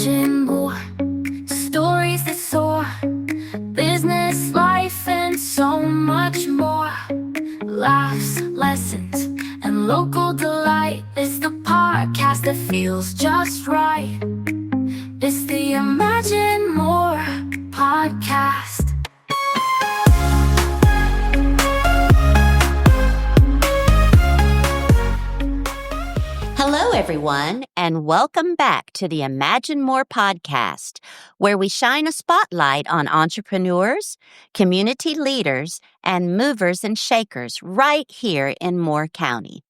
imagine more stories that soar, business, life, and so much more. Laughs, lessons, and local delight. It's the podcast that feels just right. It's the Imagine More podcast. Hello, everyone, and welcome back to the Imagine More podcast, where we shine a spotlight on entrepreneurs, community leaders, and movers and shakers right here in Moore County.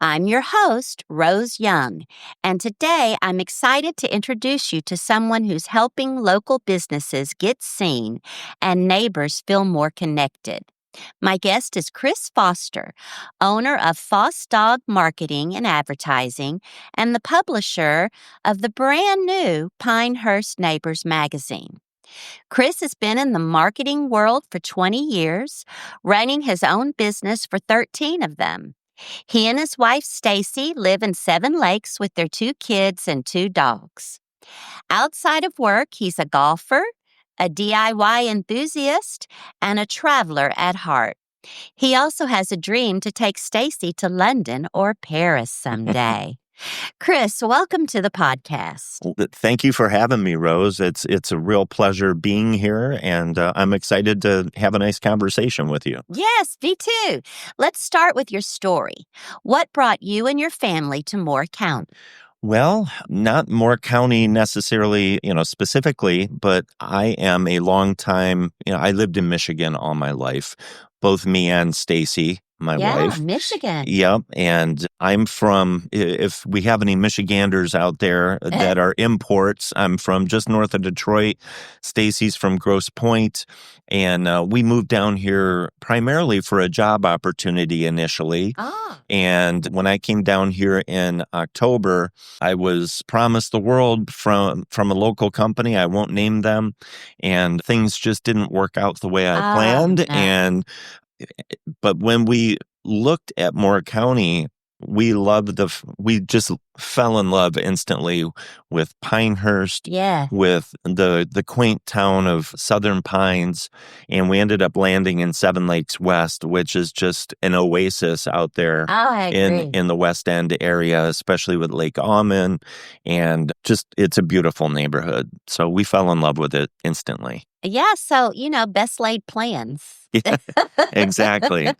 I'm your host, Rose Young, and today I'm excited to introduce you to someone who's helping local businesses get seen and neighbors feel more connected. My guest is Chris Foster, owner of FosDog Marketing and Advertising and the publisher of the brand new Pinehurst Neighbors Magazine. Chris has been in the marketing world for 20 years, running his own business for 13 of them. He and his wife, Stacy, live in Seven Lakes with their 2 kids and 2 dogs. Outside of work, he's a golfer, a DIY enthusiast, and a traveler at heart. He also has a dream to take Stacy to London or Paris someday. Chris, welcome to the podcast. Thank you for having me, Rose. It's a real pleasure being here, and I'm excited to have a nice conversation with you. Yes, me too. Let's start with your story. What brought you and your family to Moore County? Well, not Moore County necessarily, specifically, but I am a long time, I lived in Michigan all my life, both me and Stacy, my wife. Yeah, Michigan. Yep. And I'm from, if we have any Michiganders out there that are imports, I'm from just north of Detroit. Stacy's from Grosse Pointe. And we moved down here primarily for a job opportunity initially. And when I came down here in October, I was promised the world from a local company. I won't name them. And things just didn't work out the way I planned. No. But when we looked at Moore County, we just fell in love instantly with Pinehurst, with the quaint town of Southern Pines, and we ended up landing in Seven Lakes West, which is just an oasis out there in the West End area, especially with Lake Almond, and just it's a beautiful neighborhood. So we fell in love with it instantly. Yeah, so, best laid plans. Yeah, exactly.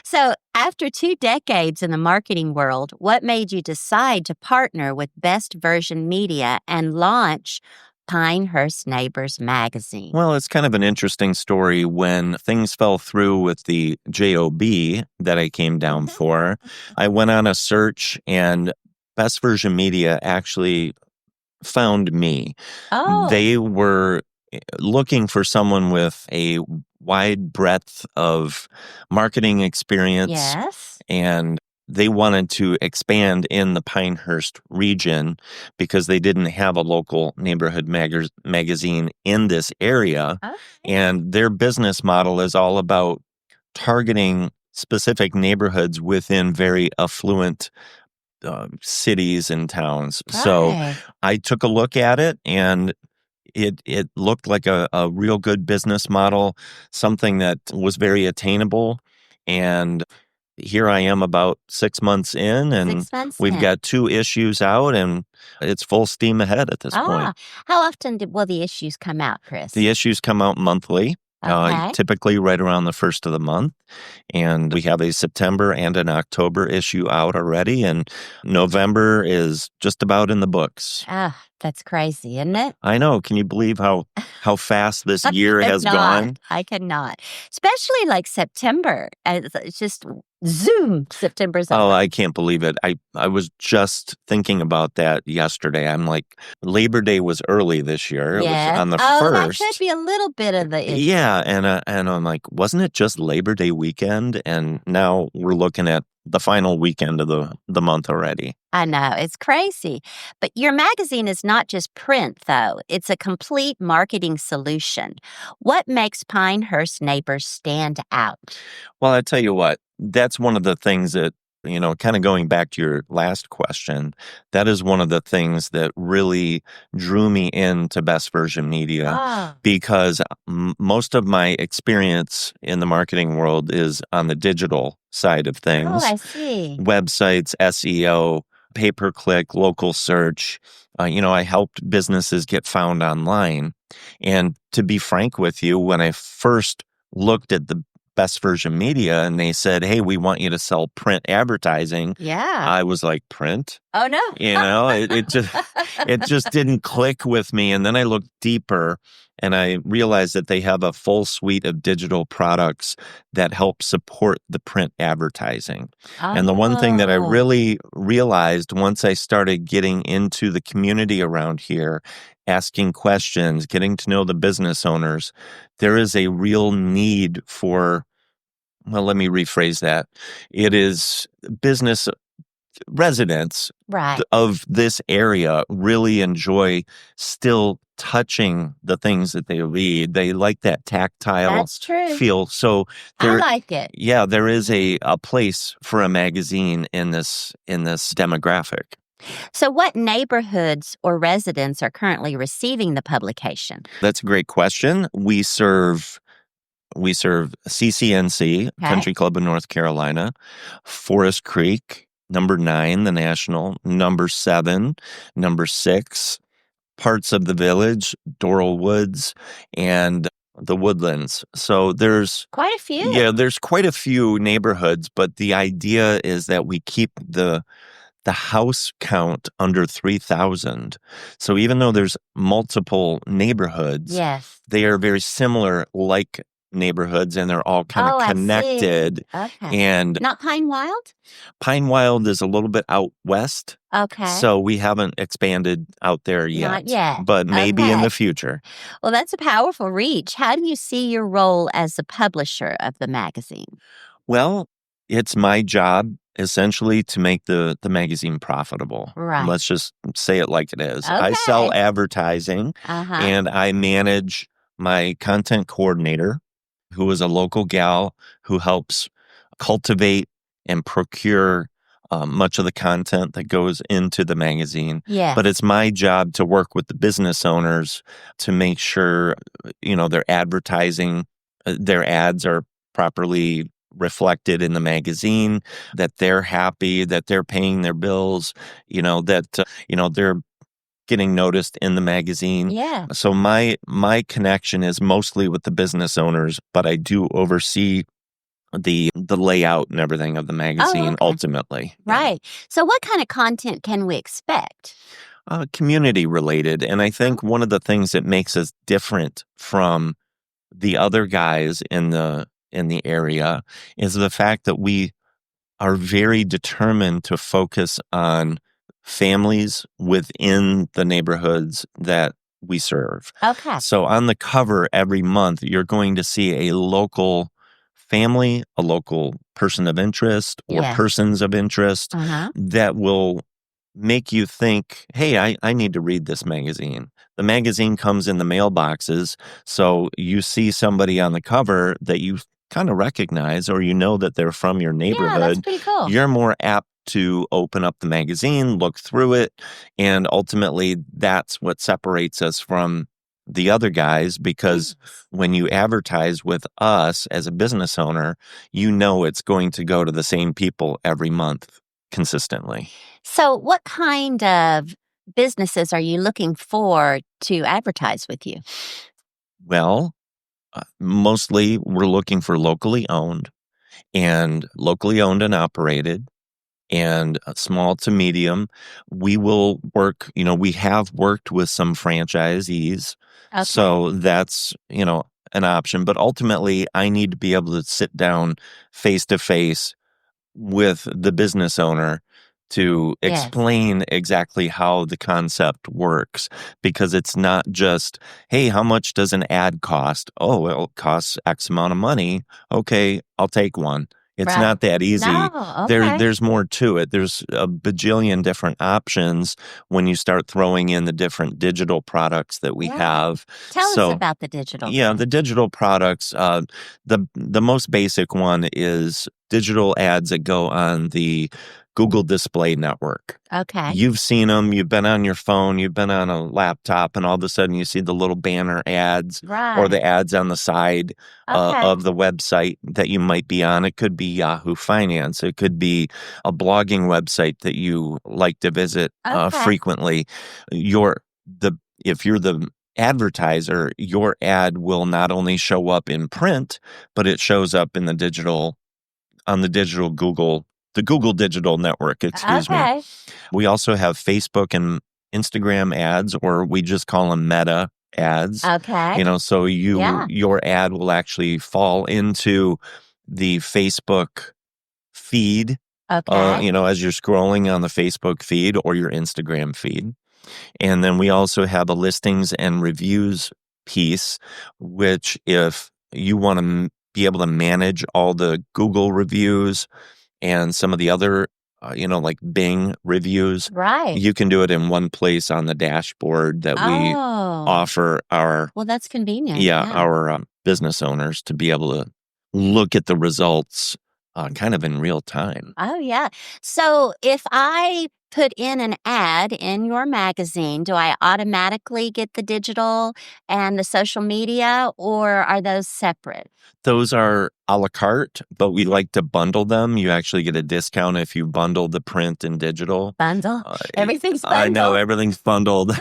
So after 2 decades in the marketing world, what made you decide to partner with Best Version Media and launch Pinehurst Neighbors Magazine? Well, it's kind of an interesting story. When things fell through with the job that I came down for, I went on a search, and Best Version Media actually found me. They were looking for someone with a wide breadth of marketing experience. Yes. And they wanted to expand in the Pinehurst region because they didn't have a local neighborhood magazine in this area. Okay. And their business model is all about targeting specific neighborhoods within very affluent cities and towns. Right. So I took a look at it, and it looked like a real good business model, something that was very attainable. And here I am about 6 months in, and we've got 2 issues out, and it's full steam ahead at this point. How often will the issues come out, Chris? The issues come out monthly. Typically right around the first of the month. And we have a September and an October issue out already. And November is just about in the books. That's crazy, isn't it? I know. Can you believe how fast this year has gone? I cannot. Especially like September. It's just zoom, September's over. Oh, I can't believe it. I was just thinking about that yesterday. I'm like, Labor Day was early this year. It was on the 1st. That could be a little bit of the issue. Yeah, and I'm like, wasn't it just Labor Day weekend? And now we're looking at the final weekend of the month already. I know, it's crazy. But your magazine is not just print, though. It's a complete marketing solution. What makes Pinehurst Neighbors stand out? Well, I tell you what, that's one of the things that kind of going back to your last question, that is one of the things that really drew me into Best Version Media because most of my experience in the marketing world is on the digital side of things. Oh, I see. Websites, SEO, pay-per-click, local search. I helped businesses get found online. And to be frank with you, when I first looked at the Best Version Media and they said, hey, we want you to sell print advertising. Yeah. I was like, print? Oh, no. It just didn't click with me. And then I looked deeper and I realized that they have a full suite of digital products that help support the print advertising. And the one thing that I really realized once I started getting into the community around here, asking questions, getting to know the business owners, there is a real need for, well, let me rephrase that. It is business residents of this area really enjoy still touching the things that they read. They like that tactile feel. So I like it. Yeah, there is a place for a magazine in this demographic. So what neighborhoods or residents are currently receiving the publication? That's a great question. We serve CCNC, Country Club of North Carolina, Forest Creek, number 9, the National, number 7, number 6, parts of the Village, Doral Woods, and the Woodlands. So there's quite a few. Yeah, there's quite a few neighborhoods, but the idea is that we keep the house count under 3,000. So even though there's multiple neighborhoods, they are very similar, like neighborhoods, and they're all kind of connected. And not Pine Wild? Pine Wild is a little bit out west. Okay. So we haven't expanded out there yet. Not yet. But maybe in the future. Well, that's a powerful reach. How do you see your role as the publisher of the magazine? Well, it's my job essentially to make the magazine profitable. Right. Let's just say it like it is. Okay. I sell advertising and I manage my content coordinator, who is a local gal who helps cultivate and procure much of the content that goes into the magazine. Yeah. But it's my job to work with the business owners to make sure, their advertising, their ads are properly reflected in the magazine, that they're happy, that they're paying their bills, that, they're getting noticed in the magazine. Yeah. So my connection is mostly with the business owners, but I do oversee the layout and everything of the magazine ultimately. Right. So what kind of content can we expect? Community related. And I think one of the things that makes us different from the other guys in the area is the fact that we are very determined to focus on families within the neighborhoods that we serve. Okay. So on the cover every month, you're going to see a local family, a local person of interest or persons of interest that will make you think, hey, I need to read this magazine. The magazine comes in the mailboxes, so you see somebody on the cover that you kind of recognize or that they're from your neighborhood. Yeah, that's pretty cool. You're more apt to open up the magazine, look through it, and ultimately that's what separates us from the other guys, because when you advertise with us as a business owner, it's going to go to the same people every month consistently. So what kind of businesses are you looking for to advertise with you? Well, mostly we're looking for locally owned and operated and small to medium. We will work, we have worked with some franchisees. Okay. So that's, an option. But ultimately, I need to be able to sit down face to face with the business owner to explain exactly how the concept works, because it's not just, hey, how much does an ad cost? Oh, well, it costs X amount of money. Okay, I'll take one. It's not that easy. No, okay. There's more to it. There's a bajillion different options when you start throwing in the different digital products that we have. Tell us about the digital. Yeah, the digital products. The most basic one is digital ads that go on the Google Display Network. Okay. You've seen them. You've been on your phone. You've been on a laptop, and all of a sudden you see the little banner ads or the ads on the side of the website that you might be on. It could be Yahoo Finance. It could be a blogging website that you like to visit frequently. If you're the advertiser, your ad will not only show up in print, but it shows up in the digital the Google Digital Network, excuse me. We also have Facebook and Instagram ads, or we just call them meta ads. So your ad will actually fall into the Facebook feed, as you're scrolling on the Facebook feed or your Instagram feed. And then we also have a listings and reviews piece, which if you want to be able to manage all the Google reviews and some of the other, like Bing reviews, you can do it in one place on the dashboard that we offer our... Well, that's convenient. Our business owners to be able to look at the results kind of in real time. Oh, yeah. So if I put in an ad in your magazine, do I automatically get the digital and the social media, or are those separate? Those are a la carte, but we like to bundle them. You actually get a discount if you bundle the print and digital. Bundle? Everything's bundled. I know, everything's bundled.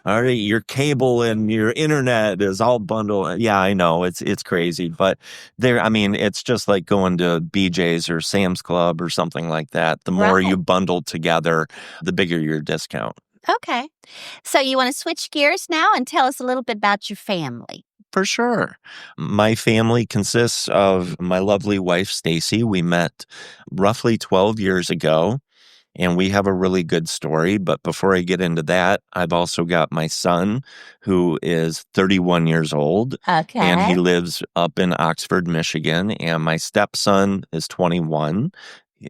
All right, your cable and your internet is all bundled. Yeah, I know, it's crazy. But it's just like going to BJ's or Sam's Club or something like that. The more you bundle together, the bigger your discount. Okay. So you want to switch gears now and tell us a little bit about your family? For sure. My family consists of my lovely wife, Stacy. We met roughly 12 years ago, and we have a really good story. But before I get into that, I've also got my son, who is 31 years old. And he lives up in Oxford, Michigan. And my stepson is 21.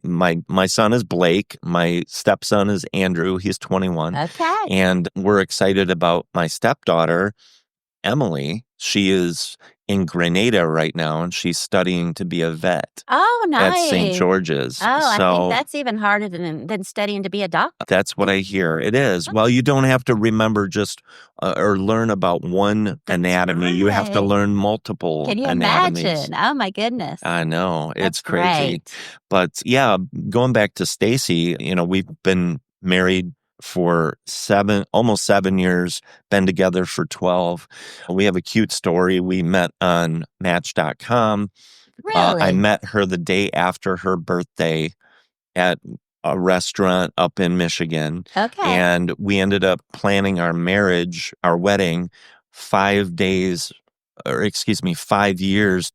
My son is Blake. My stepson is Andrew. He's 21. And we're excited about my stepdaughter, Emily. She is in Grenada right now, and she's studying to be a vet. Oh, nice. At St. George's. I think that's even harder than studying to be a doctor. That's what I hear. It is. Well, you don't have to remember just or learn about one anatomy. You have to learn multiple anatomies. Can you imagine? Oh, my goodness. I know. It's crazy. Great. But yeah, going back to Stacy, we've been married for almost 7 years, been together for 12. We have a cute story. We met on Match.com. Really? I met her the day after her birthday at a restaurant up in Michigan. And we ended up planning our wedding 5 years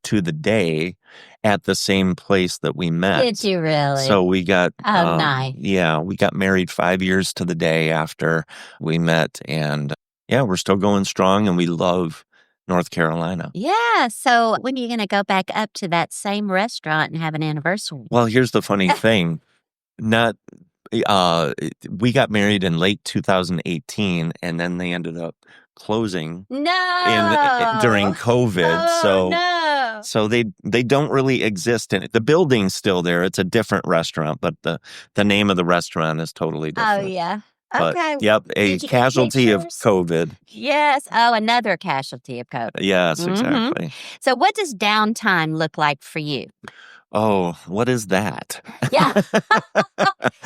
to the day at the same place that we met. Did you really? So we got... nice. Yeah, we got married 5 years to the day after we met. And we're still going strong, and we love North Carolina. Yeah, so when are you going to go back up to that same restaurant and have an anniversary? Well, here's the funny thing. We got married in late 2018, and then they ended up closing during COVID. So they don't really exist in it. The building's still there. It's a different restaurant, but the name of the restaurant is totally different. Oh, yeah. But, okay. Yep, a casualty of COVID. Yes. Oh, another casualty of COVID. Yes, exactly. So what does downtime look like for you? Oh, what is that? Yeah,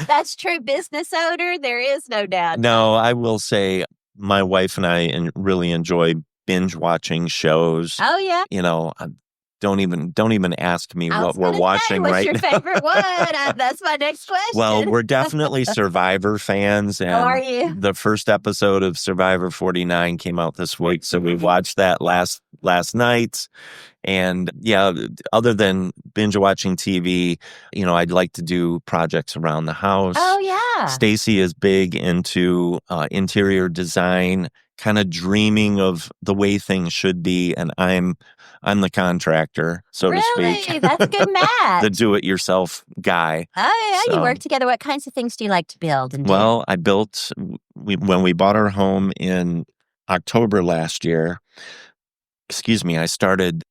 that's true. Business owner, there is no downtime. No, I will say my wife and I really enjoy binge watching shows. Oh, yeah. Don't even ask me what we're watching right now. What's your favorite one? That's my next question. Well, we're definitely Survivor fans. And are you? The first episode of Survivor 49 came out this week, so we watched that last night. And other than binge watching TV, I'd like to do projects around the house. Oh, yeah. Stacy is big into interior design, kind of dreaming of the way things should be, and I'm the contractor, so to speak. Really? That's a good match. The do-it-yourself guy. Oh, yeah. You work together. What kinds of things do you like to build and do? Well, I built, when we bought our home in October last year, I started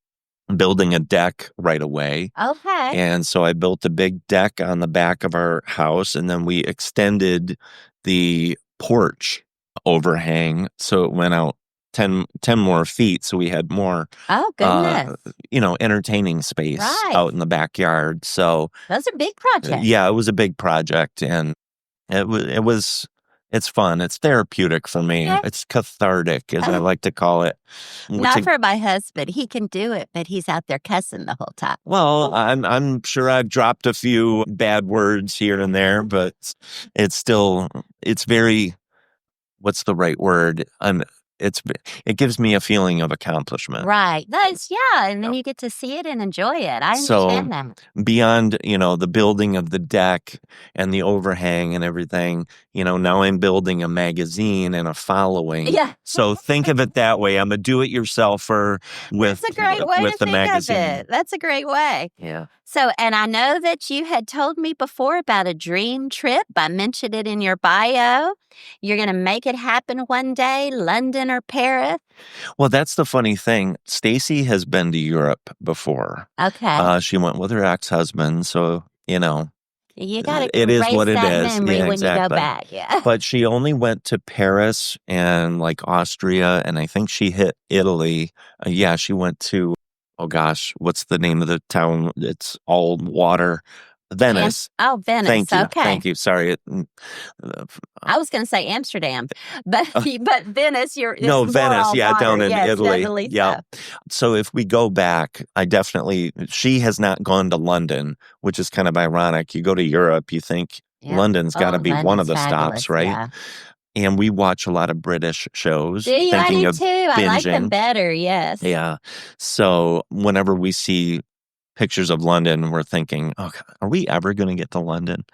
building a deck right away. Okay. And so I built a big deck on the back of our house, and then we extended the porch overhang so it went out 10 more feet, so we had more goodness. Entertaining space out in the backyard. So those are big projects. Yeah, it was a big project, and it's fun. It's therapeutic for me. Yeah. It's cathartic, as I like to call it. Not for my husband. He can do it, but he's out there cussing the whole time. Well, I'm sure I've dropped a few bad words here and there, but it's very, what's the right word? It gives me a feeling of accomplishment. Right. And then you get to see it and enjoy it. I understand that. Beyond, the building of the deck and the overhang and everything, now I'm building a magazine and a following. Yeah. So think of it that way. I'm a do-it-yourselfer with That's a great way with to the think magazine. of it. That's a great way. Yeah. So, and I know that you had told me before about a dream trip. I mentioned it in your bio. You're going to make it happen one day, London or Paris. Well, that's the funny thing. Stacy has been to Europe before. Okay. She went with her ex-husband, so, you got to it is what it is. Memory when exactly. you go back. Yeah. But she only went to Paris and Austria, and I think she hit Italy. She went to, oh gosh, what's the name of the town? It's all water. Venice. Venice. Thank you. Okay. Thank you. Sorry. I was going to say Amsterdam, but Venice, Venice. Yeah, water. down in Italy. Definitely yeah. So if we go back, she has not gone to London, which is kind of ironic. You go to Europe, you think London's got to be one of the stops, right? Yeah. And we watch a lot of British shows. Do you? I do too. I like them better. Yes. Yeah. So whenever we see pictures of London, we're thinking, oh, are we ever going to get to London?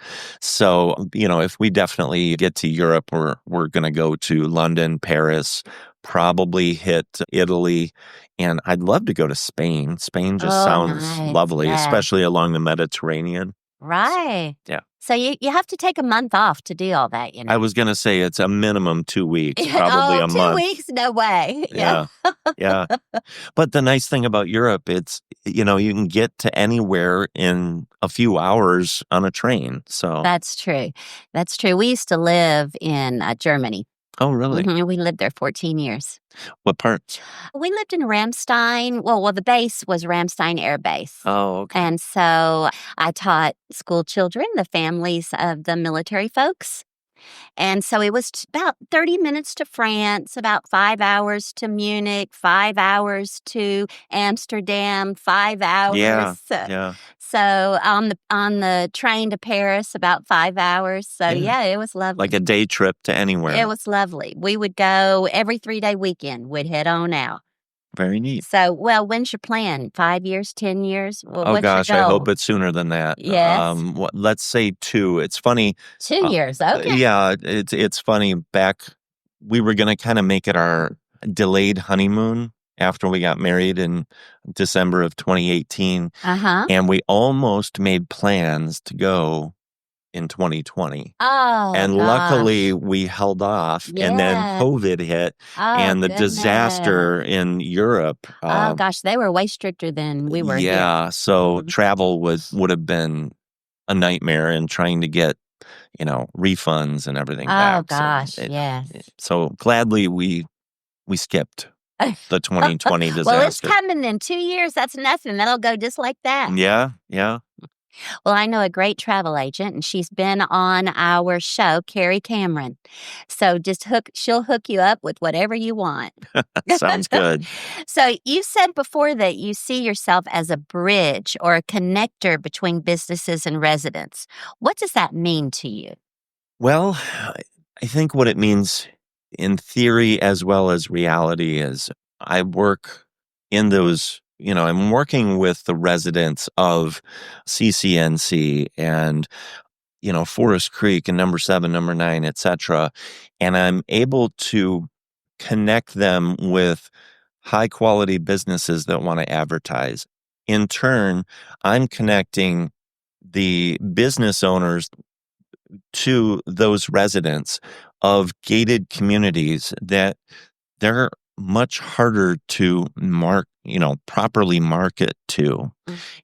So, if we definitely get to Europe, we're going to go to London, Paris, probably hit Italy, and I'd love to go to Spain. Spain just sounds lovely, especially along the Mediterranean. Right. Yeah. So you have to take a month off to do all that, I was going to say it's a minimum 2 weeks, probably a month. 2 weeks? No way. Yeah. Yeah. But the nice thing about Europe, it's, you can get to anywhere in a few hours on a train. So That's true. That's true. We used to live in Germany. Oh, really? Mm-hmm. We lived there 14 years. What parts? We lived in Ramstein. Well, the base was Ramstein Air Base. Oh, okay. And so I taught school children, the families of the military folks. And so it was about 30 minutes to France, about 5 hours to Munich, 5 hours to Amsterdam, 5 hours. Yeah. So on the train to Paris, about 5 hours. So it was lovely. Like a day trip to anywhere. It was lovely. We would go every 3-day weekend. We'd head on out. Very neat. So, when's your plan? 5 years, 10 years? Oh gosh, I hope it's sooner than that. Yes. Let's say 2. It's funny. 2 years. Okay. Yeah, it's funny. Back, we were going to kind of make it our delayed honeymoon after we got married in December of 2018. And we almost made plans to go in 2020. Oh, and gosh. Luckily we held off, and then COVID hit, and the disaster in Europe. Oh gosh, they were way stricter than we were. Yeah, so travel would have been a nightmare, and trying to get refunds and everything back. Oh gosh, yes. So gladly we skipped the 2020 disaster. Well, it's coming in 2 years. That's nothing. That'll go just like that. Yeah. Well, I know a great travel agent, and she's been on our show, Carrie Cameron. So she'll hook you up with whatever you want. Sounds good. So you said before that you see yourself as a bridge or a connector between businesses and residents. What does that mean to you? Well, I think what it means in theory as well as reality is I work in those, I'm working with the residents of CCNC and, Forest Creek and number 7, number 9, etc. And I'm able to connect them with high quality businesses that want to advertise. In turn, I'm connecting the business owners to those residents of gated communities that they're much harder to properly market to.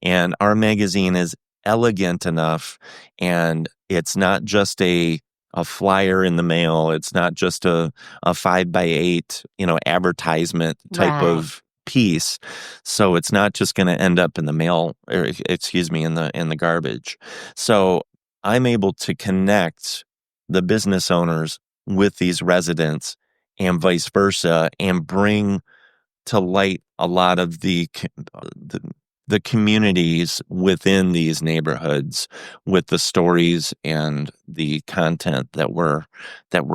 And our magazine is elegant enough, and it's not just a flyer in the mail. It's not just a 5x8, advertisement type of piece. So it's not just going to end up in the mail, or excuse me, in the garbage. So I'm able to connect the business owners with these residents and vice versa, and bring to light a lot of the communities within these neighborhoods with the stories and the content that we're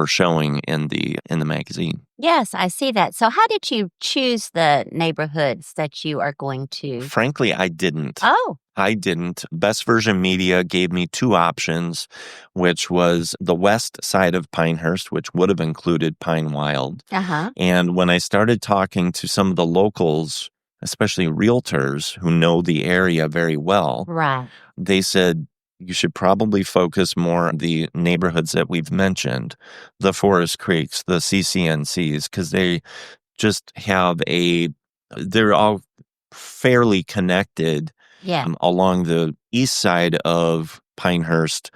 showing in the magazine. Yes, I see that. So how did you choose the neighborhoods that you are going to? Frankly, I didn't. Oh. I didn't. Best Version Media gave me two options, which was the west side of Pinehurst, which would have included Pine Wild. Uh-huh. And when I started talking to some of the locals, especially realtors who know the area very well, they said, you should probably focus more on the neighborhoods that we've mentioned, the Forest Creeks, the CCNCs, because they just have they're all fairly connected along the east side of Pinehurst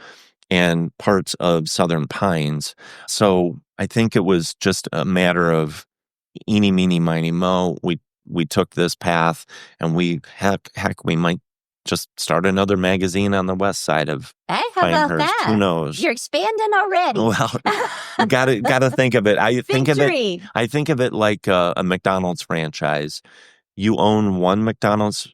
and parts of Southern Pines. So I think it was just a matter of eeny, meeny, miny, mo. We took this path, and we might just start another magazine on the west side of Pinehurst. How about that? Who knows? You're expanding already. Well, gotta think of it. I think of it like a McDonald's franchise. You own one McDonald's,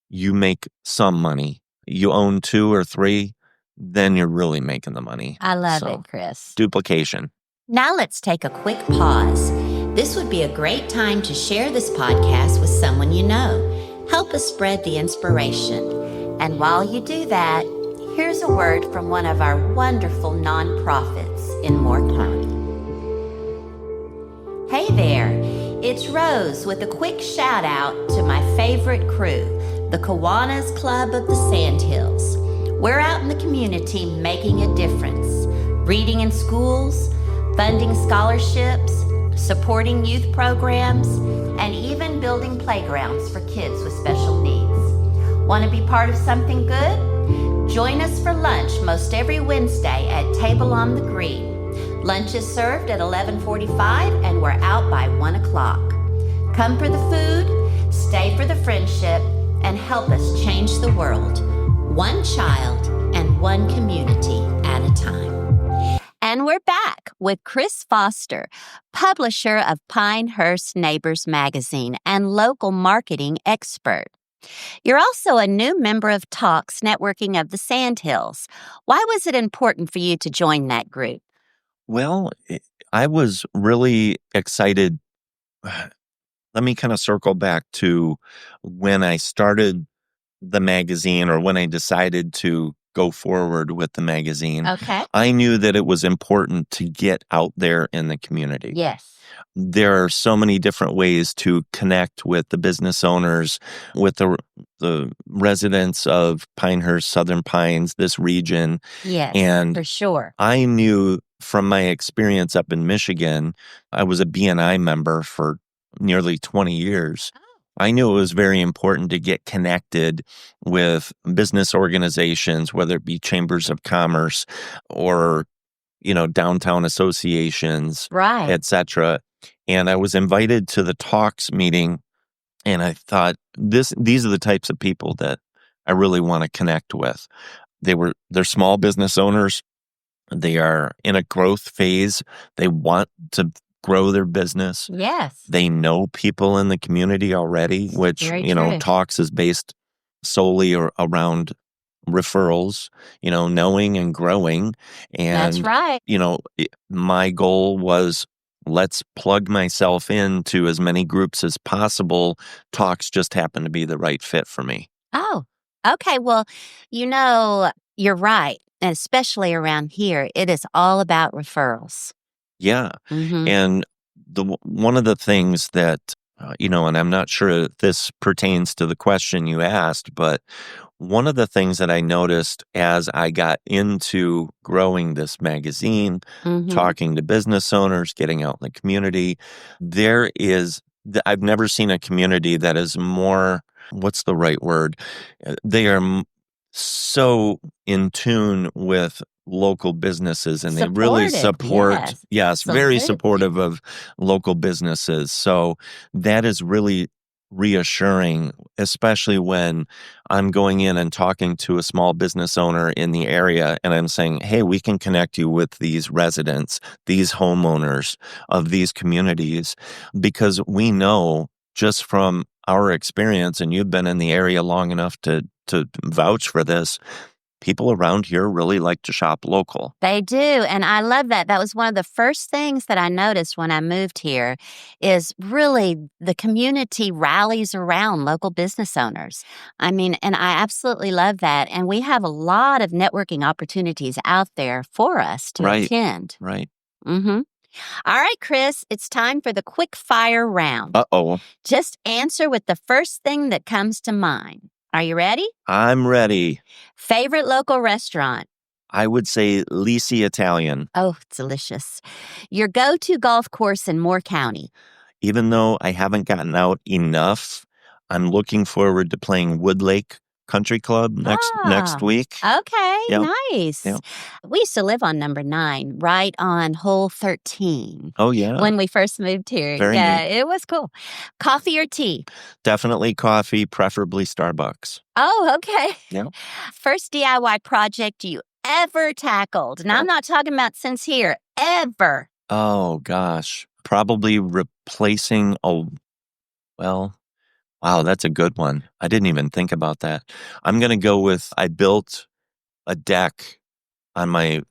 you make some money. You own two or three, then you're really making the money. I love it, Chris. Duplication. Now let's take a quick pause. This would be a great time to share this podcast with someone you know. Help us spread the inspiration. And while you do that, here's a word from one of our wonderful nonprofits in Moore County. Hey there, it's Rose with a quick shout out to my favorite crew, the Kiwanis Club of the Sandhills. We're out in the community making a difference, reading in schools, funding scholarships, supporting youth programs, and even building playgrounds for kids with special needs. Want to be part of something good? Join us for lunch most every Wednesday at Table on the Green. Lunch is served at 11:45 and we're out by 1 o'clock. Come for the food, stay for the friendship, and help us change the world, one child and one community at a time. And we're back with Chris Foster, publisher of Pinehurst Neighbors Magazine and local marketing expert. You're also a new member of Talks Networking of the Sandhills. Why was it important for you to join that group? Well, I was really excited. Let me kind of circle back to when I started the magazine, or when I decided to go forward with the magazine. Okay. I knew that it was important to get out there in the community. Yes. There are so many different ways to connect with the business owners, with the residents of Pinehurst, Southern Pines, this region. Yes, and for sure. I knew from my experience up in Michigan, I was a BNI member for nearly 20 years. I knew it was very important to get connected with business organizations, whether it be chambers of commerce or, downtown associations, et cetera. And I was invited to the Talks meeting, and I thought, these are the types of people that I really want to connect with. They're small business owners. They are in a growth phase. They want to grow their business. Yes. They know people in the community already, which, Talks is based solely around referrals, knowing and growing. And, that's right. My goal was, let's plug myself into as many groups as possible. Talks just happened to be the right fit for me. Oh, okay. Well, you're right. And especially around here, it is all about referrals. Yeah. Mm-hmm. And one of the things that, and I'm not sure if this pertains to the question you asked, but one of the things that I noticed as I got into growing this magazine, talking to business owners, getting out in the community, I've never seen a community that is more, what's the right word? They are so in tune with local businesses, and they really support, very supportive of local businesses. So that is really reassuring, especially when I'm going in and talking to a small business owner in the area and I'm saying, hey, we can connect you with these residents, these homeowners of these communities, because we know just from our experience, and you've been in the area long enough to vouch for this, people around here really like to shop local. They do, and I love that. That was one of the first things that I noticed when I moved here is really the community rallies around local business owners. I mean, and I absolutely love that, and we have a lot of networking opportunities out there for us to attend. Right. Mm-hmm. All right, Chris, it's time for the quick fire round. Uh-oh. Just answer with the first thing that comes to mind. Are you ready? I'm ready. Favorite local restaurant? I would say Lisi Italian. Oh, delicious. Your go-to golf course in Moore County? Even though I haven't gotten out enough, I'm looking forward to playing Woodlake Country Club next week. Okay, Yep. nice. Yep. We used to live on number 9, right on hole 13. Oh, yeah. When we first moved here. Very neat. It was cool. Coffee or tea? Definitely coffee, preferably Starbucks. Oh, okay. Yeah. First DIY project you ever tackled? Now, I'm not talking about since here. Ever. Oh, gosh. Probably replacing wow, that's a good one. I didn't even think about that. I'm going to go with, I built a deck on my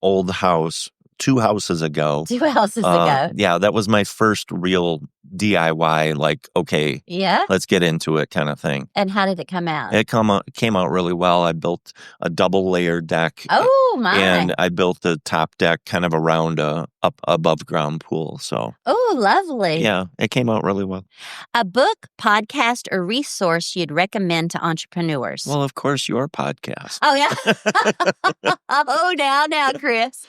old house 2 houses ago. 2 houses ago. Yeah, that was my first real DIY, like, okay, let's get into it kind of thing. And how did it come out? It came out really well. I built a double layer deck. Oh, my. And I built the top deck kind of around a above ground pool. So. Oh, lovely. Yeah, it came out really well. A book, podcast, or resource you'd recommend to entrepreneurs? Well, of course, your podcast. Oh, yeah. Oh, now, Chris.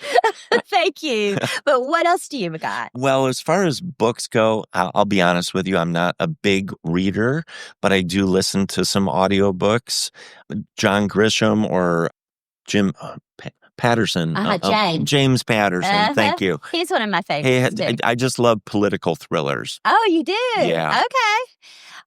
Thank you. But what else do you got? Well, as far as books go, I'll be honest with you, I'm not a big reader, but I do listen to some audiobooks. John Grisham or Jim Patterson. James Patterson. Thank you. He's one of my favorites. Hey, I just love political thrillers. Oh, you do? Yeah. Okay.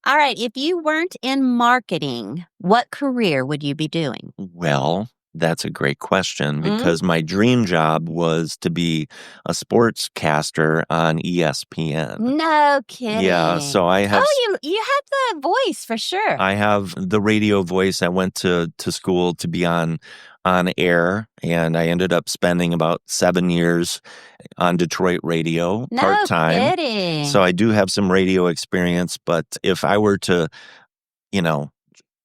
All right. If you weren't in marketing, what career would you be doing? Well, that's a great question because my dream job was to be a sportscaster on ESPN. No kidding. Yeah, so I have... Oh, you have the voice for sure. I have the radio voice. I went to school to be on air, and I ended up spending about 7 years on Detroit radio part-time. No kidding. So I do have some radio experience, but if I were to,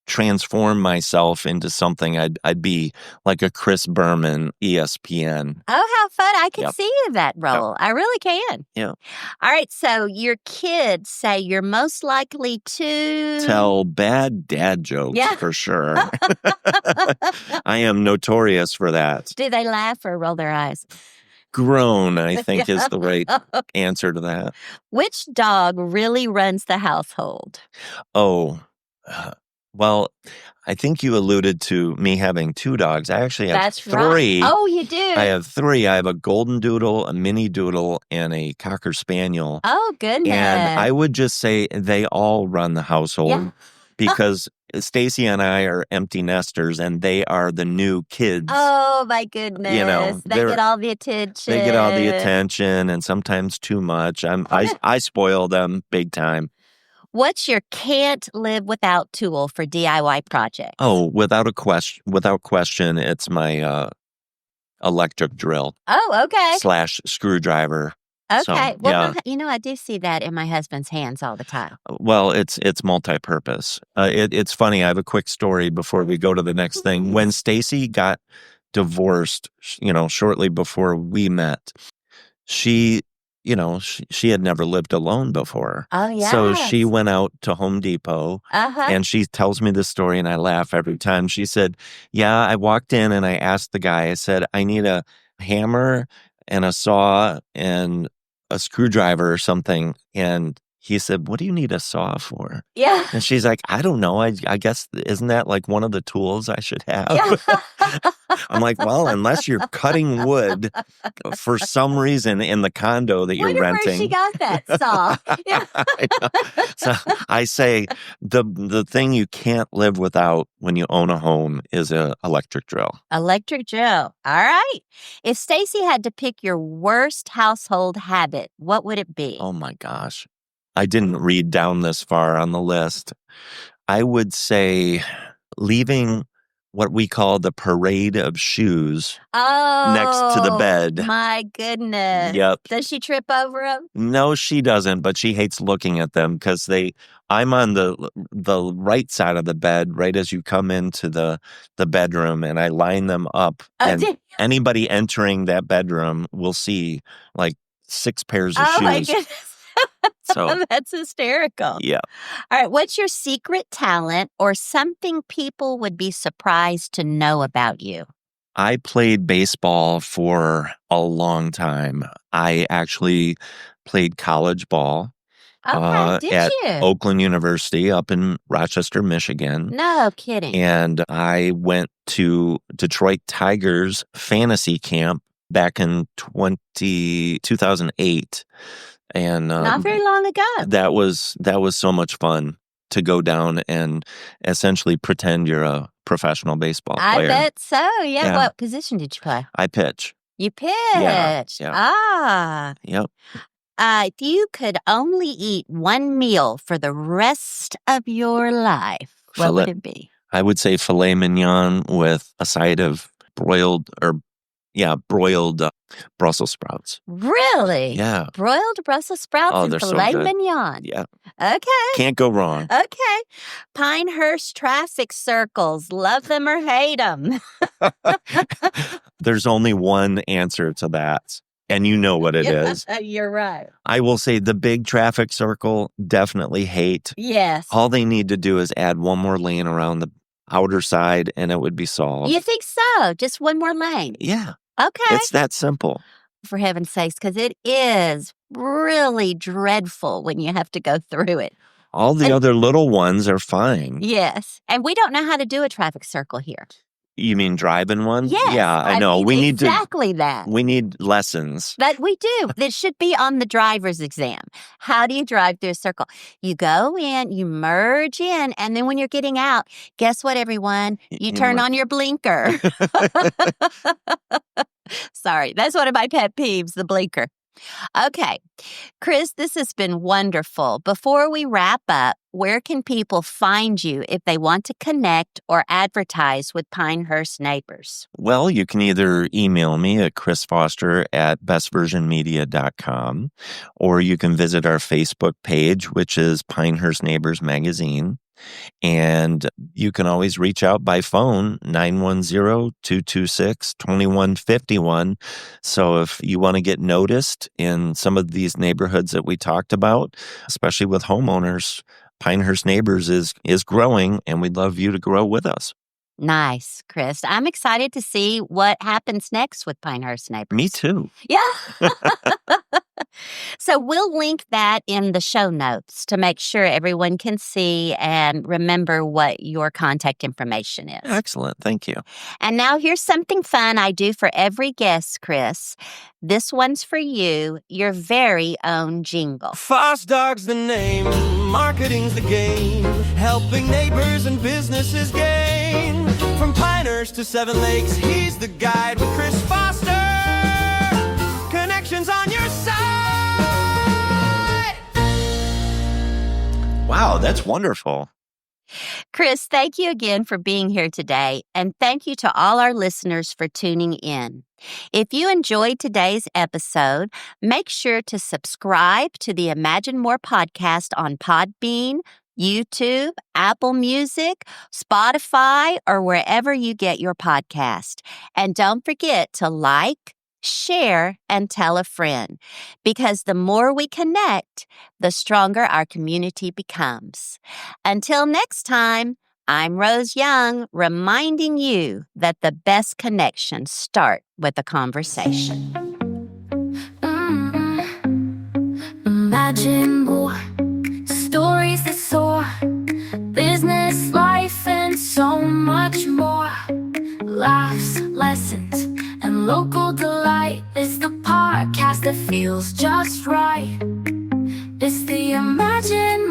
transform myself into something, I'd be like a Chris Berman, ESPN. Oh, how fun. I can see you in that role. I really can. Yeah. All right. So your kids say you're most likely to... tell bad dad jokes for sure. I am notorious for that. Do they laugh or roll their eyes? Groan, I think, is the right answer to that. Which dog really runs the household? Oh, well, I think you alluded to me having 2 dogs. I actually have 3. Right. Oh, you do? I have 3. I have a golden doodle, a mini doodle, and a cocker spaniel. Oh, goodness. And I would just say they all run the household because Stacy and I are empty nesters, and they are the new kids. Oh, my goodness. They get all the attention. They get all the attention, and sometimes too much. I spoil them big time. What's your can't live without tool for DIY projects? Oh, without question, it's my electric drill. Oh, okay. / screwdriver. Okay. So, well, I do see that in my husband's hands all the time. Well, it's multi-purpose. It's funny. I have a quick story before we go to the next thing. When Stacy got divorced, shortly before we met, she she had never lived alone before. Oh, yeah. So she went out to Home Depot and she tells me this story and I laugh every time. She said, yeah, I walked in and I asked the guy, I said, I need a hammer and a saw and a screwdriver or something. And he said, what do you need a saw for? Yeah. And she's like, I don't know. I guess, isn't that like one of the tools I should have? Yeah. I'm like, well, unless you're cutting wood for some reason in the condo that you're renting. Where she got that saw. Yeah. So I say the thing you can't live without when you own a home is an electric drill. Electric drill. All right. If Stacy had to pick your worst household habit, what would it be? Oh my gosh. I didn't read down this far on the list. I would say leaving what we call the parade of shoes next to the bed. My goodness. Yep. Does she trip over them? No, she doesn't, but she hates looking at them because I'm on the right side of the bed, right as you come into the bedroom, and I line them up. And anybody entering that bedroom will see like 6 pairs of shoes. Oh, my goodness. So that's hysterical. Yeah. All right. What's your secret talent or something people would be surprised to know about you? I played baseball for a long time. I actually played college ball at Oakland University up in Rochester, Michigan. No kidding. And I went to Detroit Tigers fantasy camp back in 2008. And not very long ago. That was so much fun to go down and essentially pretend you're a professional baseball player. I bet so. Yeah. What position did you play? I pitch. You pitch. Yeah. Yep. If you could only eat one meal for the rest of your life, what would it be? I would say filet mignon with a side of broiled Brussels sprouts. Really? Yeah. Broiled Brussels sprouts and filet mignon. Yeah. Okay. Can't go wrong. Okay. Pinehurst traffic circles. Love them or hate them? There's only one answer to that. And you know what it is. You're right. I will say the big traffic circle, definitely hate. Yes. All they need to do is add one more lane around the outer side and it would be solved. You think so? Just one more lane? Yeah. Okay. It's that simple. For heaven's sakes, because it is really dreadful when you have to go through it. All the other little ones are fine. Yes. And we don't know how to do a traffic circle here. You mean driving one? Yes. Yeah, I know. We need exactly that. We need lessons. But we do. That should be on the driver's exam. How do you drive through a circle? You go in, you merge in, and then when you're getting out, guess what, everyone? You turn on your blinker. Sorry, that's one of my pet peeves, the blinker. Okay, Chris, this has been wonderful. Before we wrap up, where can people find you if they want to connect or advertise with Pinehurst Neighbors? Well, you can either email me at chrisfoster@bestversionmedia.com, or you can visit our Facebook page, which is Pinehurst Neighbors Magazine. And you can always reach out by phone, 910-226-2151. So if you want to get noticed in some of these neighborhoods that we talked about, especially with homeowners, Pinehurst Neighbors is growing, and we'd love you to grow with us. Nice, Chris. I'm excited to see what happens next with Pinehurst Neighbors. Me too. Yeah. So we'll link that in the show notes to make sure everyone can see and remember what your contact information is. Excellent. Thank you. And now here's something fun I do for every guest, Chris. This one's for you, your very own jingle. FosDog's the name, marketing's the game, helping neighbors and businesses gain. From Pinehurst to Seven Lakes, he's the guide with Chris Foster. Connections on your side. Wow, that's wonderful. Chris, thank you again for being here today, and thank you to all our listeners for tuning in. If you enjoyed today's episode, make sure to subscribe to the Imagine More podcast on Podbean, YouTube, Apple Music, Spotify, or wherever you get your podcast. And don't forget to like, share, and tell a friend, because the more we connect, the stronger our community becomes. Until next time, I'm Rose Young, reminding you that the best connections start with a conversation. Imagine more stories that soar, business, life, and so much more. Laughs, lessons, and local delight. It's the podcast that feels just right. It's the Imagine